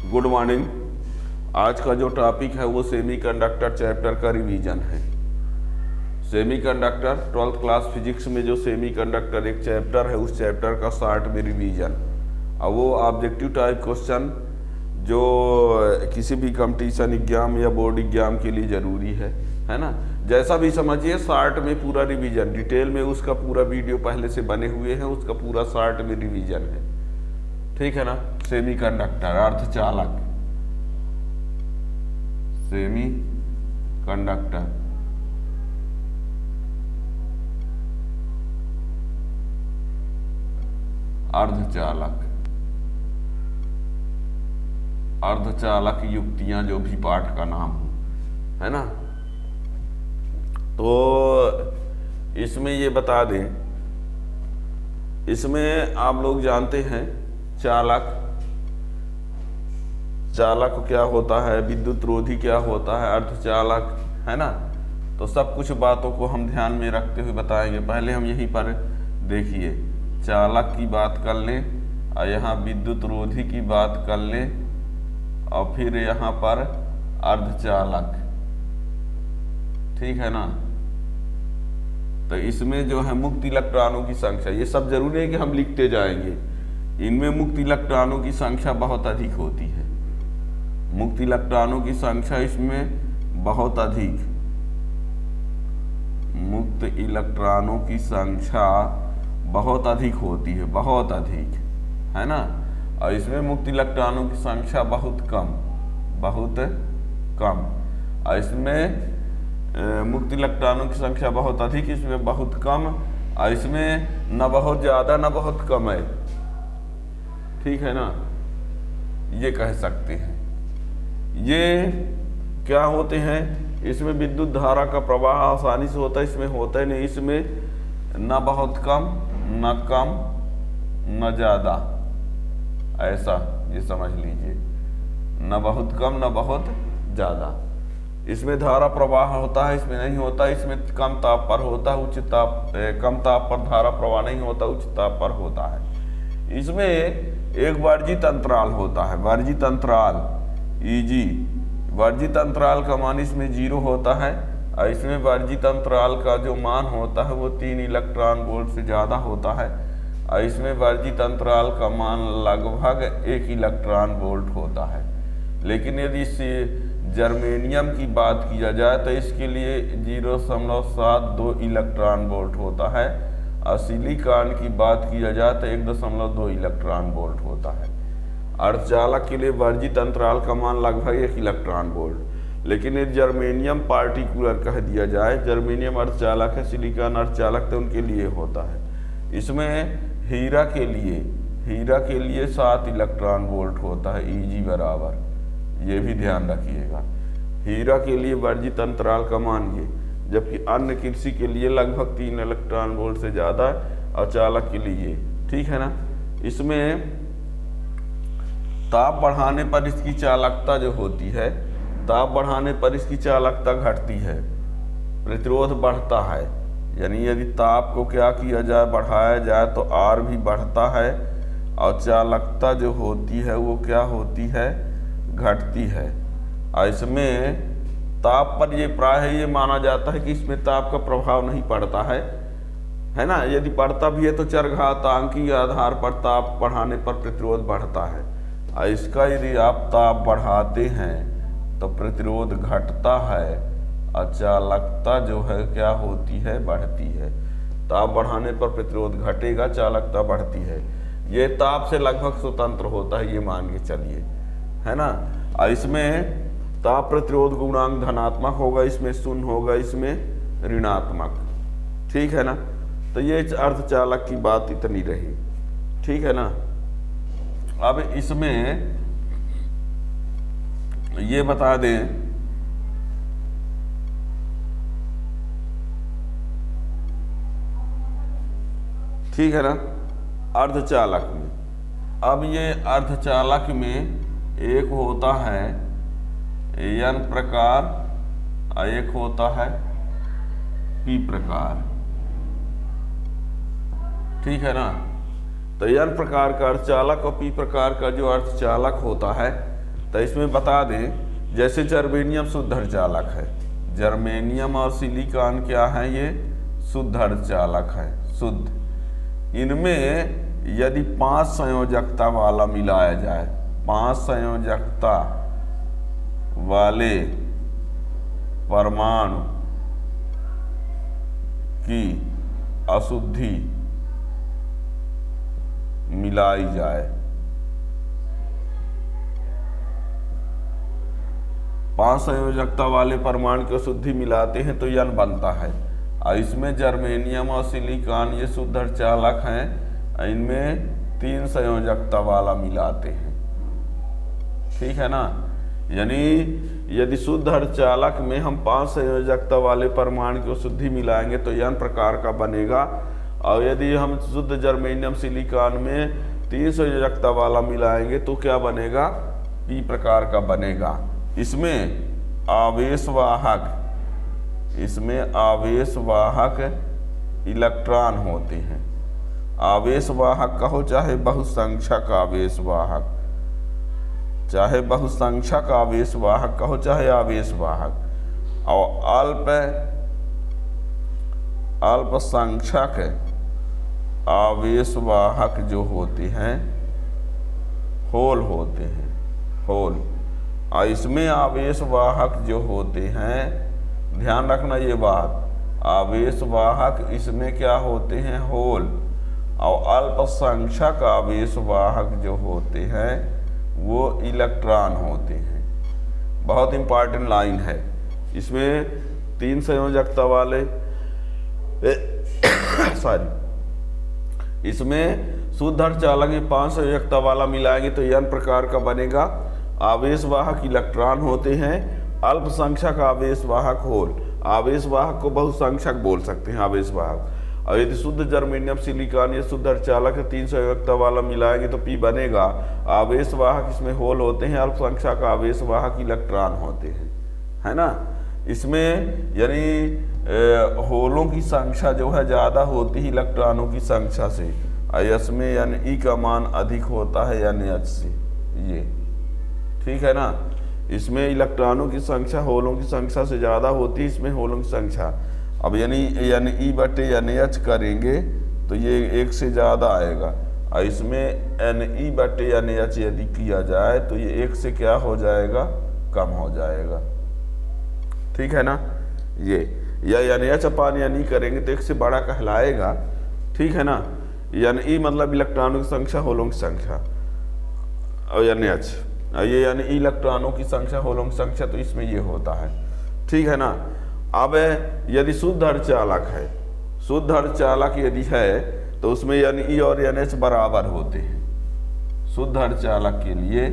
Good morning. आज का जो टॉपिक है वो सेमीकंडक्टर चैप्टर का रिवीजन है। सेमीकंडक्टर 12th क्लास फिजिक्स में जो सेमीकंडक्टर एक चैप्टर है, उस चैप्टर का शॉर्ट में रिवीजन। अब वो ऑब्जेक्टिव टाइप क्वेश्चन जो किसी भी कंपटीशन एग्जाम या बोर्ड एग्जाम के लिए ज़रूरी है ना। जैसा भी समझिए, शॉर्ट में पूरा रिवीजन, डिटेल में उसका पूरा वीडियो पहले से बने हुए हैं, उसका पूरा शॉर्ट में रिवीजन है, ठीक है ना। सेमीकंडक्टर अर्धचालक, सेमी कंडक्टर अर्धचालक, अर्धचालक युक्तियां जो भी पाठ का नाम हो, है ना। तो इसमें ये बता दें, इसमें आप लोग जानते हैं चालक, चालक क्या होता है, विद्युत रोधी क्या होता है, अर्धचालक, है ना। तो सब कुछ बातों को हम ध्यान में रखते हुए बताएंगे। पहले हम यहीं पर देखिए, चालक की बात कर लें और यहाँ विद्युत रोधी की बात कर लें और फिर यहाँ पर अर्धचालक, ठीक है ना। तो इसमें जो है मुक्त इलेक्ट्रॉनों की संख्या, ये सब जरूरी है कि हम लिखते जाएंगे। इनमें मुक्त इलेक्ट्रॉनों की संख्या बहुत अधिक होती है, मुक्त इलेक्ट्रॉनों की संख्या इसमें बहुत अधिक, मुक्त इलेक्ट्रॉनों की संख्या बहुत अधिक होती है, बहुत अधिक, है ना। और इसमें मुक्त इलेक्ट्रॉनों की संख्या बहुत कम, बहुत कम। और इसमें मुक्त इलेक्ट्रॉनों की संख्या बहुत अधिक, इसमें बहुत कम, और इसमें न बहुत ज़्यादा न बहुत कम है, ठीक है ना। ये कह सकते हैं। ये क्या होते हैं, इसमें विद्युत धारा का प्रवाह आसानी से होता है, इसमें होता ही नहीं। इसमें न बहुत कम न कम न ज़्यादा, ऐसा ये समझ लीजिए, न बहुत कम न बहुत ज़्यादा। इसमें धारा प्रवाह होता है, इसमें नहीं होता। इसमें कम ताप पर होता है, उच्च ताप, कम ताप पर धारा प्रवाह नहीं होता, उच्च ताप पर होता है। इसमें एक वर्जित अंतराल होता है, वर्जित अंतराल Eg, वर्जित अंतराल का मान इसमें 0 होता है। और इसमें वर्जित अंतराल का जो मान होता है वो 3 इलेक्ट्रॉन वोल्ट से ज़्यादा होता है। और इसमें वर्जित अंतराल का मान लगभग 1 इलेक्ट्रॉन वोल्ट होता है। लेकिन यदि इस जर्मेनियम की बात किया जाए तो इसके लिए 0.72 इलेक्ट्रॉन वोल्ट होता है। और सिलिकॉन की बात किया जाए तो 1.2 इलेक्ट्रॉन वोल्ट होता है। अर्धचालक के लिए वर्जित अंतराल का मान लगभग 1 इलेक्ट्रॉन वोल्ट। लेकिन यदि जर्मेनियम पार्टिकुलर कह दिया जाए, जर्मेनियम अर्धचालक है, सिलिकॉन अर्धचालक, तो उनके लिए होता है। इसमें हीरा के लिए 7 इलेक्ट्रॉन वोल्ट होता है, Eg बराबर, ये भी ध्यान रखिएगा। हीरा के लिए वर्जित अंतराल का मान ये, जबकि अन्य कृषि के लिए लगभग 3 इलेक्ट्रॉन वोल्ट से ज़्यादा है, और चालक के लिए, ठीक है ना। इसमें ताप बढ़ाने पर इसकी चालकता जो होती है, ताप बढ़ाने पर इसकी चालकता घटती है, प्रतिरोध बढ़ता है। यानी यदि ताप को क्या किया जाए, बढ़ाया जाए, तो R भी बढ़ता है और चालकता जो होती है वो क्या होती है, घटती है। और इसमें ताप पर ये प्रायः ये माना जाता है कि इसमें ताप का प्रभाव नहीं पड़ता है ना। यदि पड़ता भी है तो चरघातांकी आधार पर ताप बढ़ाने पर प्रतिरोध बढ़ता है। और इसका यदि आप ताप बढ़ाते हैं तो प्रतिरोध घटता है और चालकता जो है क्या होती है, बढ़ती है। ताप बढ़ाने पर प्रतिरोध घटेगा, चालकता बढ़ती है। ये ताप से लगभग स्वतंत्र होता है, ये मान के चलिए, है ना। और इसमें ताप प्रतिरोध गुणांक धनात्मक होगा, इसमें शून्य होगा, इसमें ऋणात्मक, ठीक है ना। तो ये अर्धचालक की बात इतनी रही, ठीक है ना। अब इसमें ये बता दें, ठीक है ना, अर्धचालक में। अब ये अर्धचालक में एक होता है N प्रकार और एक होता है P प्रकार, ठीक है ना। तो N प्रकार का अर्धचालक और P प्रकार का जो अर्धचालक होता है तो इसमें बता दें, जैसे जर्मेनियम शुद्ध अर्धचालक है, जर्मेनियम और सिलिकॉन क्या है, ये शुद्ध अर्धचालक है, शुद्ध। इनमें यदि 5 संयोजकता वाला मिलाया जाए, 5 संयोजकता वाले परमाणु की अशुद्धि मिलाई जाए, 5 संयोजकता वाले परमाणु की अशुद्धि मिलाते हैं तो यन बनता है। और इसमें जर्मेनियम और सिलिकॉन ये शुद्ध अर्धचालक हैं, इनमें 3 संयोजकता वाला मिलाते हैं, ठीक है ना। यानी यदि शुद्ध अर्धचालक में हम 5 संयोजकता वाले परमाणु की अशुद्धि मिलाएंगे तो यन प्रकार का बनेगा, और यदि हम शुद्ध जर्मेनियम सिलिकॉन में 3 संयोजकता वाला मिलाएंगे तो क्या बनेगा, पी प्रकार का बनेगा। इसमें आवेशवाहक इलेक्ट्रॉन होते हैं। आवेशवाहक कहो चाहे बहुसंख्यक आवेशवाहक, चाहे बहुसंख्यक आवेशवाहक कहो चाहे आवेशवाहक, और अल्पसंख्यक आवेशवाहक जो होते हैं होल होते हैं, होल। और इसमें आवेशवाहक जो होते हैं, ध्यान रखना ये बात, आवेशवाहक इसमें क्या होते हैं, होल। और अल्पसंख्यक आवेशवाहक जो होते हैं वो इलेक्ट्रॉन होते हैं। बहुत इंपॉर्टेंट लाइन है। इसमें 3 संयोजकता वाले इसमें शुद्ध अर्धचालक में 5 संयोजकता वाला मिलाएंगे तो यन प्रकार का बनेगा। आवेशवाहक इलेक्ट्रॉन होते हैं, अल्पसंख्यक आवेशवाहक होल। आवेशवाहक को बहुसंख्यक बोल सकते हैं, आवेशवाहक। और यदि शुद्ध जर्मेनियम सिलिकॉन ये शुद्ध अर्धचालक है, 3 संयोजकता वाला मिलाएंगे तो पी बनेगा। आवेशवाहक इसमें होल होते हैं, अल्पसंख्यक आवेशवाहक इलेक्ट्रॉन होते हैं, है ना। इसमें यानी होलों की संख्या जो है ज़्यादा होती है इलेक्ट्रॉनों की संख्या से, इसमें यानी ई का मान अधिक होता है यानी एच से, ये ठीक है ना। इसमें इलेक्ट्रॉनों की संख्या होलों की संख्या से ज़्यादा होती है, इसमें होलों की संख्या। अब यानी ई बटे यानी एच करेंगे तो ये 1 से ज़्यादा आएगा, और इसमें एन ई बटे यानी एच यदि किया जाए तो ये 1 से क्या हो जाएगा, कम हो जाएगा, ठीक है ना। ये यानी एच अपान यानी करेंगे तो 1 से बड़ा कहलाएगा, ठीक है ना। यानी ई मतलब इलेक्ट्रॉनों की संख्या होलों की संख्या, और यानी एच ये यानी इलेक्ट्रॉनों की संख्या होलों की संख्या, तो इसमें ये होता है, ठीक है ना। अब यदि शुद्ध अर्धचालक है, शुद्ध अर्धचालक यदि है तो उसमें यानी ई और यानी एच बराबर होते हैं। शुद्ध अर्धचालक के लिए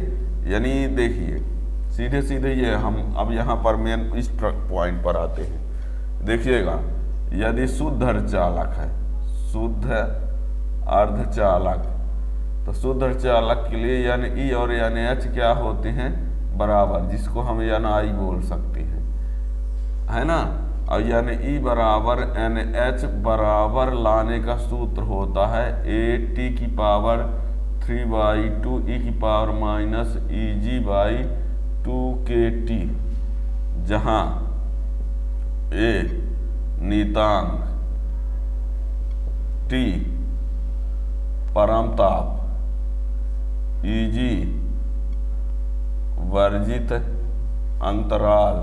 यानी देखिए सीधे सीधे ये हम अब यहाँ पर मेन इस पॉइंट पर आते हैं। देखिएगा, यदि शुद्ध अर्धचालक है, शुद्ध अर्धचालक, तो शुद्ध अर्धचालक के लिए यानी ई और यानी एच क्या होते हैं, बराबर, जिसको हम यानी आई बोल सकते हैं, है ना। और यानी ई बराबर एन एच बराबर लाने का सूत्र होता है ए टी की पावर 3/2 ई की power minus E g by 2kT, जहाँ ए नियतांक, टी परमताप, ई जी वर्जित अंतराल,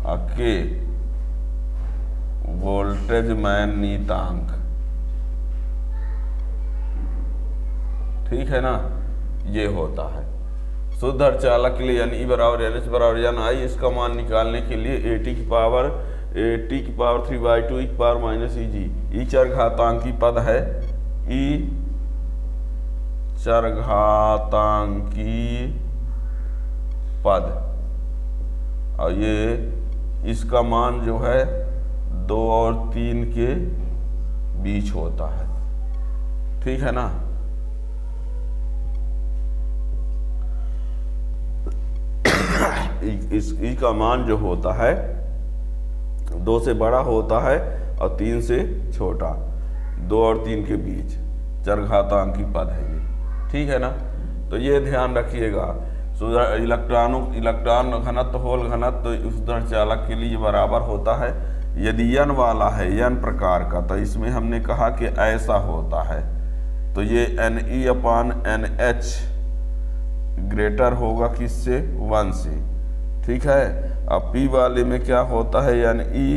के वोल्टेज मैन नियतांक, ठीक है ना, ये होता है। शुद्ध अर्धचालक के लिए यानी ई बराबर एन एच बराबर यानी आई, इसका मान निकालने के लिए ए टी की पावर 3/2 ई की पावर माइनस ई जी, ई चरघातांकी पद है, ई चरघातांकी पद, और ये इसका मान जो है 2 और 3 के बीच होता है, ठीक है ना। इस ई का मान जो होता है 2 से बड़ा होता है और 3 से छोटा, 2 और 3 के बीच चरघातांकी पद है ये, ठीक है ना। तो ये ध्यान रखिएगा। इलेक्ट्रॉन घनत्व, होल घनत्व उस चालक के लिए बराबर होता है। यदि n वाला है, n प्रकार का, तो इसमें हमने कहा कि ऐसा होता है, तो ये Ne/NH ग्रेटर होगा किससे? 1 से। ठीक है। अब P वाले में क्या होता है? Ne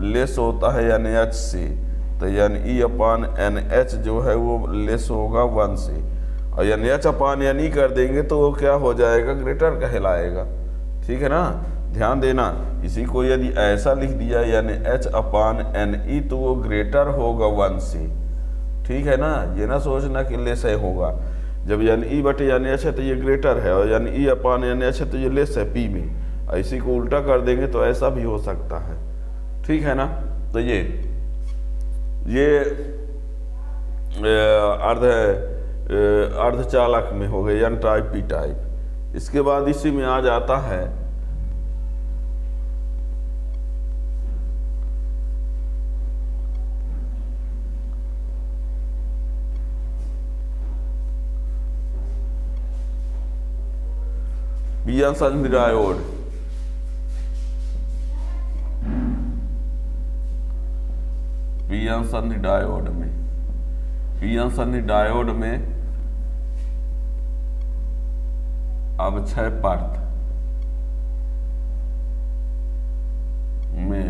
लेस होता है NH से, तो Ne/NH जो है वो लेस होगा 1 से, और NH/Ne कर देंगे तो वो क्या हो जाएगा? ग्रेटर कहलाएगा। ठीक है ना, ध्यान देना। इसी को यदि ऐसा लिख दिया NH/Ne तो वो ग्रेटर होगा 1 से। ठीक है ना, ये ना सोचना कि लेस है होगा। जब Ne/NH है तो ये ग्रेटर है, और Ne/NH है तो ये लेस है P में। इसी को उल्टा कर देंगे तो ऐसा भी हो सकता है। ठीक है ना, तो ये अर्धचालक में हो गए N टाइप P टाइप। इसके बाद इसी में आ जाता है पीएन संधि डायोड। पीएन संधि डायोड में अब 6 परत में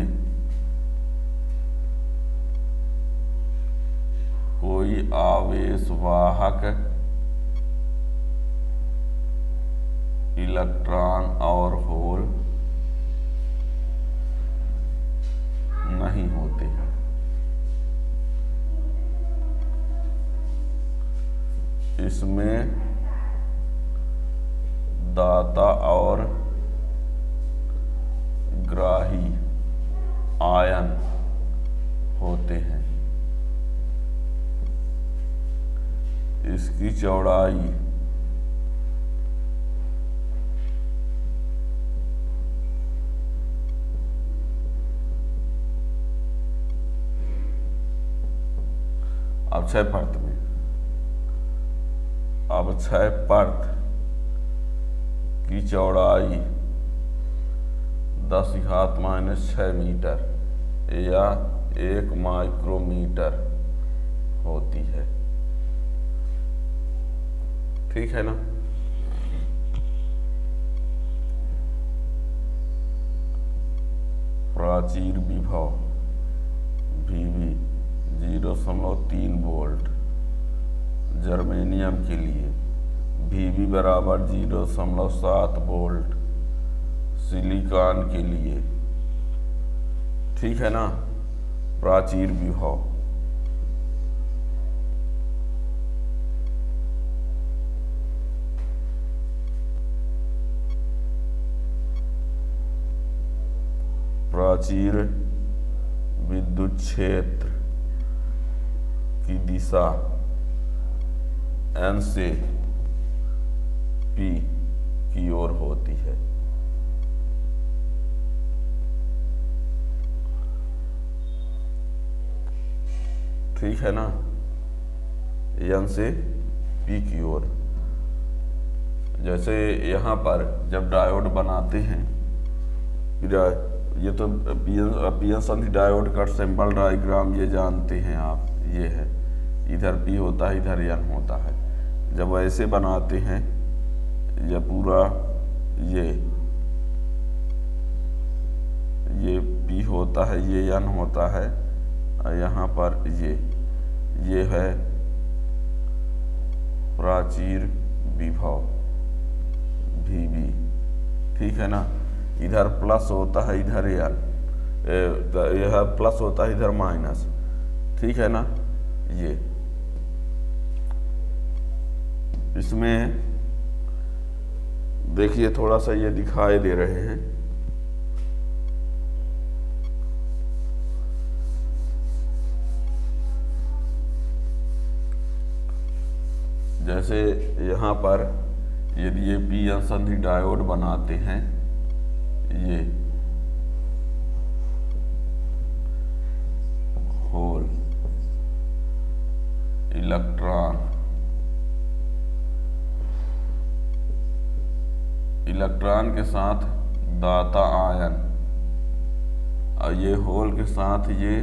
कोई आवेशवाहक इलेक्ट्रॉन और होल नहीं होते हैं। इसमें दाता और ग्राही आयन होते हैं। इसकी चौड़ाई अब 6 परत में, अब 6 परत की चौड़ाई 10⁻⁻6 मीटर या 1 माइक्रोमीटर होती है। ठीक है ना। प्राचीर विभव Vb 0.3 वोल्ट जर्मेनियम के लिए, Vb बराबर 0.7 वोल्ट सिलिकॉन के लिए। ठीक है ना। प्राचीर विभव प्राचीर विद्युत क्षेत्र की दिशा N से P की ओर होती है। ठीक है ना, N से P की ओर। जैसे यहाँ पर जब डायोड बनाते हैं, ये तो पीएन संधि डायोड का सिंबल डायग्राम ये जानते हैं आप, ये है, इधर P होता है, इधर N होता है। जब ऐसे बनाते हैं, ये पूरा ये P होता है, ये N होता है, और यहाँ पर ये है प्राचीर विभव Vb। ठीक है ना। इधर प्लस होता है, इधर यह प्लस होता है, इधर माइनस। ठीक है ना। ये इसमें देखिए थोड़ा सा ये दिखाई दे रहे हैं। जैसे यहाँ पर यदि ये पीएन संधि डायोड बनाते हैं, ये होल इलेक्ट्रॉन इलेक्ट्रॉन के साथ दाता आयन और ये होल के साथ ये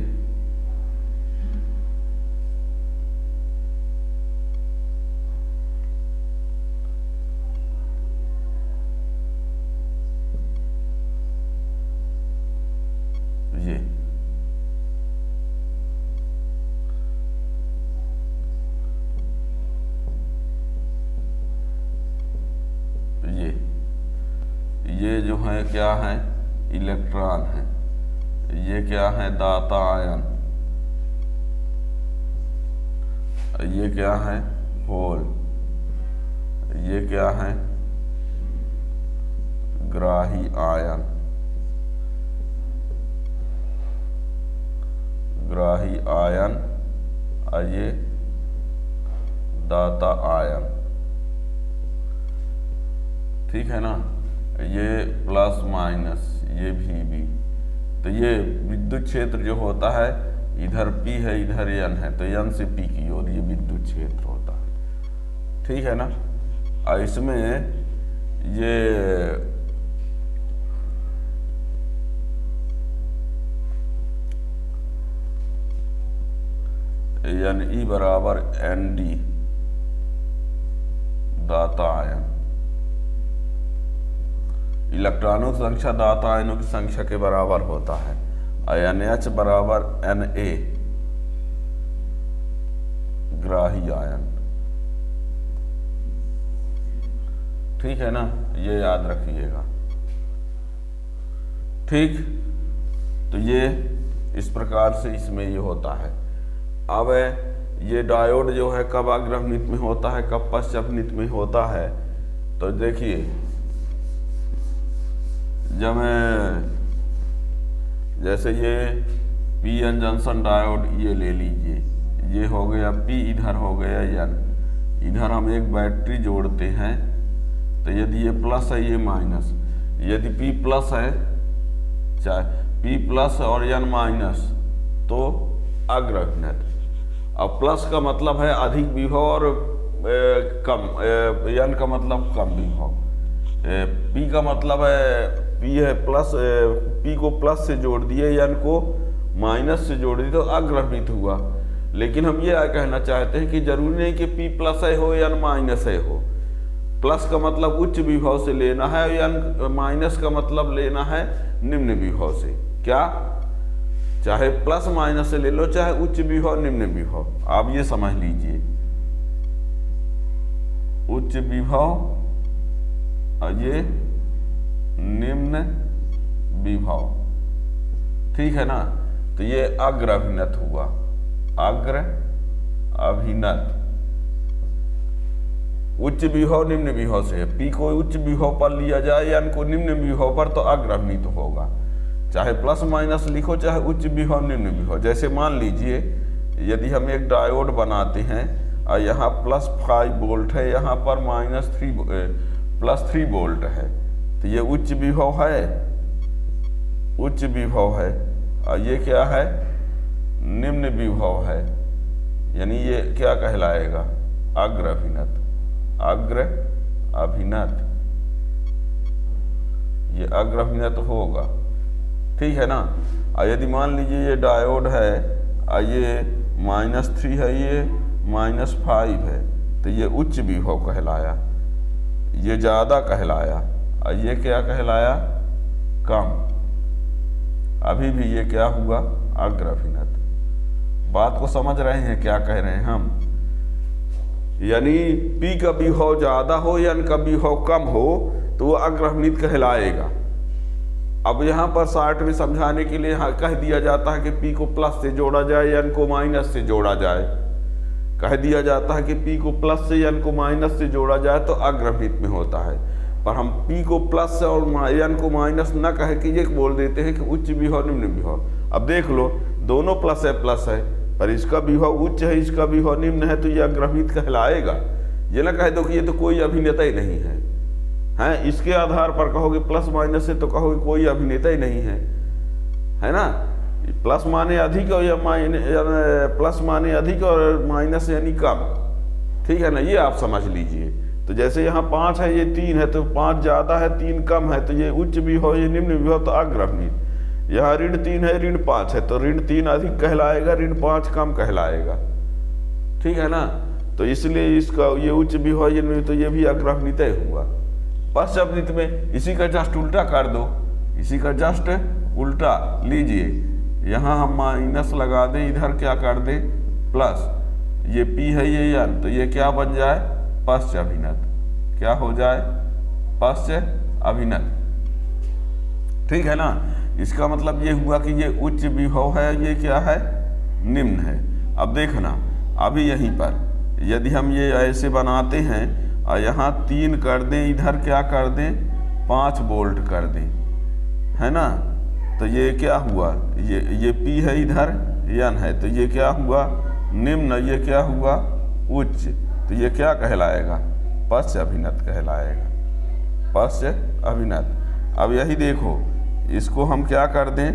ये जो है क्या है, इलेक्ट्रॉन है, ये क्या है, दाता आयन, ये क्या है, होल, ये क्या है, ग्राही आयन, ग्राही आयन और ये दाता आयन। ठीक है ना, ये प्लस माइनस, ये भी। तो ये विद्युत क्षेत्र जो होता है, इधर P है इधर N है, तो N से P की ओर ये विद्युत क्षेत्र होता है। ठीक है ना। और इसमें ये Ne बराबर Nd दाता आयन, इलेक्ट्रॉनों की संख्या दाता आयनों की संख्या के बराबर होता है। NH बराबर Na ग्राही आयन। ठीक है ना, ये याद रखिएगा। ठीक, तो ये इस प्रकार से इसमें ये होता है। अब ये डायोड जो है कब अग्रभनित में होता है, कब पश्चभनित में होता है, तो देखिए जब जैसे ये PN जंक्शन डायोड ये ले लीजिए, ये हो गया P, इधर हो गया N, इधर हम एक बैटरी जोड़ते हैं, तो यदि ये प्लस है ये माइनस, यदि P प्लस है, चाहे P प्लस और N माइनस, तो अग्रभनित। अब प्लस का मतलब है अधिक विभव और कम, N का मतलब कम विभव, P का मतलब है P है प्लस, P को प्लस से जोड़ दिए, N को माइनस से जोड़ दिए, तो अग्रभनित हुआ। लेकिन हम ये कहना चाहते हैं कि जरूरी नहीं कि P प्लस है हो N माइनस है हो। प्लस का मतलब उच्च विभव से लेना है, N माइनस का मतलब लेना है निम्न विभव से। क्या, चाहे प्लस माइनस से ले लो, चाहे उच्च विभव निम्न विभव, आप ये समझ लीजिए। उच्च विभव और ये निम्न विभव। ठीक है ना, तो ये अग्र अभिनत हुआ, अग्र अभिनत। उच्च विभव निम्न विभव से, P को उच्च विभव पर लिया जाए या N को निम्न विभव पर, तो अग्र अभिनीत होगा। चाहे प्लस माइनस लिखो, चाहे उच्च विभव निम्न विभव। जैसे मान लीजिए यदि हम एक डायोड बनाते हैं और यहाँ +5 वोल्ट है, यहाँ पर +3 वोल्ट है, तो ये उच्च विभव है, उच्च विभव है, और ये क्या है, निम्न विभव है। यानी ये क्या कहलाएगा, अग्र अभिनत, अग्र अभिनत, ये अग्र अभिनत होगा। ठीक है ना। और यदि मान लीजिए ये डायोड है और ये -3 है, ये -5 है, तो ये उच्च विभव कहलाया, ये ज़्यादा कहलाया, और ये क्या कहलाया, कम। अभी भी ये क्या हुआ, अग्र अभिनत। बात को समझ रहे हैं क्या कह रहे हैं हम? यानी P का विभव ज़्यादा हो या N का विभव कम हो, तो वो अग्र अभिनीत कहलाएगा। अब यहाँ पर शॉर्ट में समझाने के लिए कह दिया जाता है कि P को प्लस से जोड़ा जाए या N को माइनस से जोड़ा जाए। कह दिया जाता है कि P को प्लस से या N को माइनस से जोड़ा जाए तो अग्र अभिनीत में होता है। पर हम P को प्लस से और N को माइनस न कह के ये बोल देते हैं कि उच्च विभव निम्न विभव। अब देख लो, दोनों प्लस है, पर इसका विभव उच्च है, इसका विभव निम्न है, तो ये अग्र अभिनीत कहलाएगा। ये ना कह दो कि ये तो कोई अभिनेता ही नहीं है, हैं? इसके आधार पर कहोगे प्लस माइनस से, तो कहोगे कोई अभिनेता ही नहीं है ना। प्लस माने अधिक और या प्लस माने अधिक और माइनस यानी कम। ठीक है ना, ये आप समझ लीजिए। तो जैसे यहाँ 5 है, ये 3 है, तो 5 ज़्यादा है 3 कम है, तो ये उच्च भी हो ये निम्न भी हो तो अग्रभनित। यहाँ ऋण 3 है ऋण 5 है, तो ऋण 3 अधिक कहलाएगा, ऋण 5 कम कहलाएगा। ठीक है ना। तो इसलिए इसका ये उच्च भी हो ये निम्न, तो ये भी अग्रभनित हुआ। पश्चभनित में इसी का जस्ट उल्टा कर दो, इसी का जस्ट उल्टा लीजिए। यहाँ हम माइनस लगा दें, इधर क्या कर दें प्लस, ये P है ये N, तो ये क्या बन जाए पश्च अभिनत। क्या हो जाए पश्च अभिनत। ठीक है ना। इसका मतलब ये हुआ कि ये उच्च विभव है, ये क्या है निम्न है। अब देखना अभी यहीं पर यदि हम ये ऐसे बनाते हैं और यहाँ 3 कर दें, इधर क्या कर दें 5 वोल्ट कर दें, है ना, तो ये क्या हुआ, ये P है इधर N है, तो ये क्या हुआ निम्न, ये क्या हुआ उच्च, तो ये क्या कहलाएगा पश्च अभिनत कहलाएगा, पश्च अभिनत। अब यही देखो, इसको हम क्या कर दें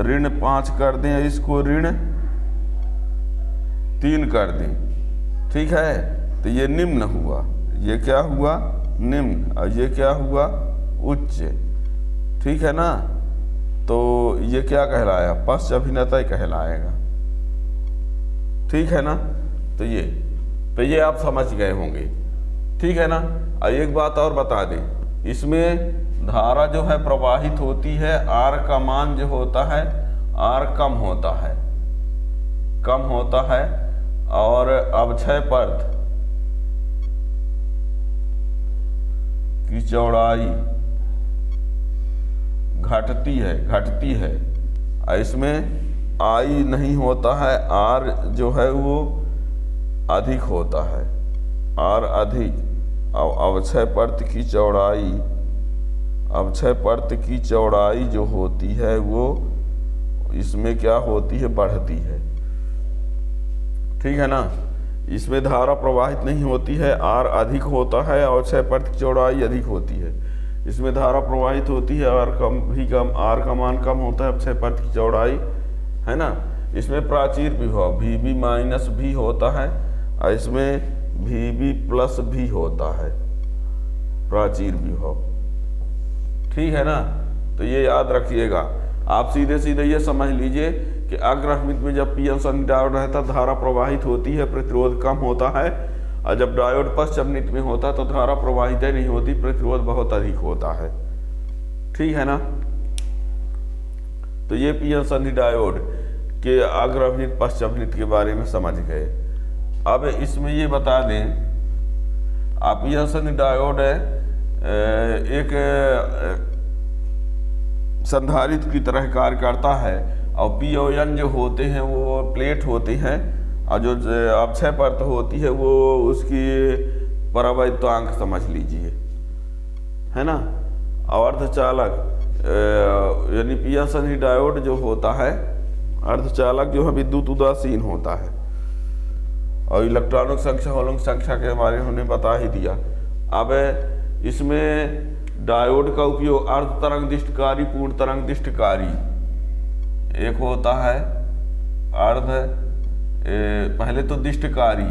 ऋण 5 कर दें, इसको ऋण 3 कर दें। ठीक है, तो ये निम्न हुआ, ये क्या हुआ निम्न, और ये क्या हुआ उच्च। ठीक है ना। तो ये क्या कहलाया पश्च अभिनत कहलाएगा। ठीक है ना। तो ये आप समझ गए होंगे। ठीक है ना। और एक बात और बता दें, इसमें धारा जो है प्रवाहित होती है, R का मान जो होता है R कम होता है, कम होता है, और अवक्षय पर्त की चौड़ाई घटती है। इसमें I नहीं होता है, R जो है वो अधिक होता है, R अधिक। और अवक्षय पर्त की चौड़ाई जो होती है वो इसमें क्या होती है बढ़ती है। ठीक है ना। इसमें धारा प्रवाहित नहीं होती है, R अधिक होता है, अवक्षय पर्त की चौड़ाई अधिक होती है। इसमें धारा प्रवाहित होती है, R का मान कम होता है, अवक्षय पर्त की चौड़ाई, है ना। इसमें प्राचीर विभव VB माइनस भी होता है, और इसमें VB प्लस भी होता है प्राचीर विभव। ठीक है ना। तो ये याद रखिएगा। आप सीधे सीधे ये समझ लीजिए कि अग्रभनित में जब पीएन संधि डायोड रहता धारा प्रवाहित होती है, प्रतिरोध कम होता है, और जब डायोड पश्चभनित में होता तो धारा प्रवाहित नहीं होती, प्रतिरोध बहुत अधिक होता है। ठीक है ना। तो ये पीएन संधि डायोड के अग्रभनित पश्चभनित के बारे में समझ गए। अब इसमें ये बता दें, आप पीएन संधि डायोड एक संधारित्र की तरह कार्य करता है, और पी और एन जो होते हैं वो प्लेट होते हैं, और जो अवक्षय पर्त होती है वो उसकी परावैद्युतांक समझ लीजिए, है ना। और अर्धचालक यानी पीएन संधि डायोड जो होता है, अर्धचालक जो है विद्युत उदासीन होता है। और इलेक्ट्रॉनों की संख्या होलों की संख्या के बारे में हमने बता ही दिया। अब इसमें डायोड का उपयोग अर्ध तरंग दिष्टकारी, पूर्ण तरंग दिष्टकारी, एक होता है अर्ध, पहले तो दिष्टकारी,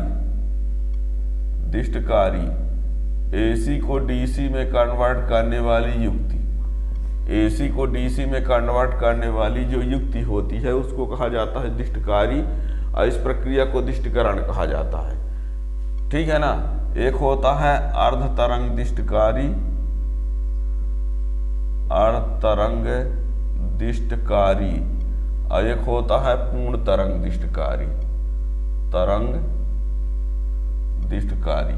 AC को DC में कन्वर्ट करने वाली युक्ति, AC को DC में कन्वर्ट करने वाली जो युक्ति होती है उसको कहा जाता है दिष्टकारी, और इस प्रक्रिया को दिष्टकरण कहा जाता है। ठीक है ना। एक होता है अर्ध तरंग दिष्टकारी, और एक होता है पूर्ण तरंग दिष्टकारी।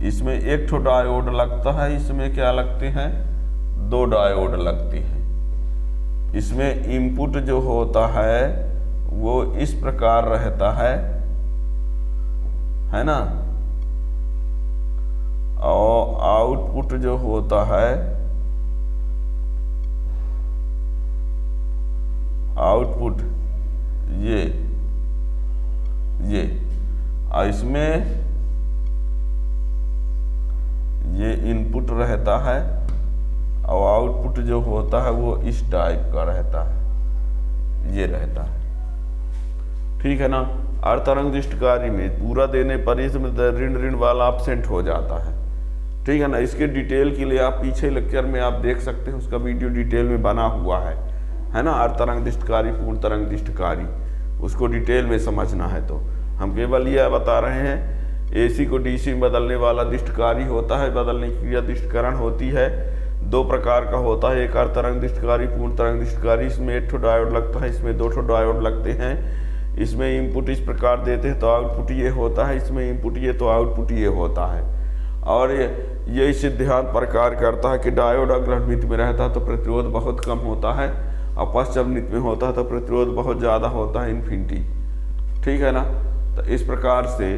इसमें एक ठो डायोड लगता है, इसमें क्या लगते हैं 2 डायोड लगते हैं। इसमें इनपुट जो होता है वो इस प्रकार रहता है ना, और आउटपुट जो होता है, आउटपुट ये और इसमें ये इनपुट रहता है, और आउटपुट जो होता है वो इस टाइप का रहता है, ये रहता है। ठीक है ना। अर्ध तरंग दिष्टकारी में पूरा देने पर इसमें ऋण वाला एब्सेंट हो जाता है, ठीक है ना। इसके डिटेल के लिए आप पीछे लेक्चर में आप देख सकते हैं, उसका वीडियो डिटेल में बना हुआ है ना। अर्धतरंगदिष्टकारी, पूर्ण तरंगदिष्टकारी, उसको डिटेल में समझना है। तो हम केवल यह बता रहे हैं AC को DC में बदलने वाला दिष्टकारी होता है, बदलने की क्रिया दिष्टकरण होती है। 2 प्रकार का होता है, एक अर्धतरंगदिष्टकारी, पूर्ण तरंगदिष्टकारी। इसमें 1 ठो डायोड लगता है, इसमें 2 ठो डायोड लगते हैं। इसमें इनपुट इस प्रकार देते हैं तो आउटपुट ये होता है, इसमें इनपुट ये तो आउटपुट ये होता है। और ये सिद्धांत प्रकार करता है कि डायोड अग्रमित में रहता है तो प्रतिरोध बहुत कम होता है, और पश्चमनित में होता है तो प्रतिरोध बहुत ज़्यादा होता है, इन्फिनिटी। ठीक है ना। तो इस प्रकार से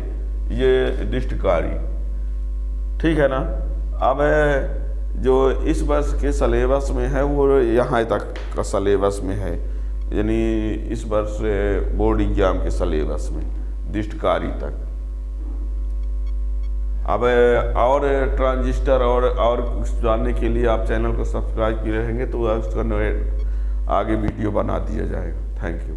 ये दिष्टकारी, ठीक है ना। अब जो इस वर्ष के सिलेबस में है वो यहाँ तक का सिलेबस में है, यानी इस वर्ष बोर्ड एग्जाम के सिलेबस में दिष्टकारी तक। अब और ट्रांजिस्टर और कुछ जानने के लिए आप चैनल को सब्सक्राइब किए रहेंगे तो उसका आगे वीडियो बना दिया जाएगा। Thank you.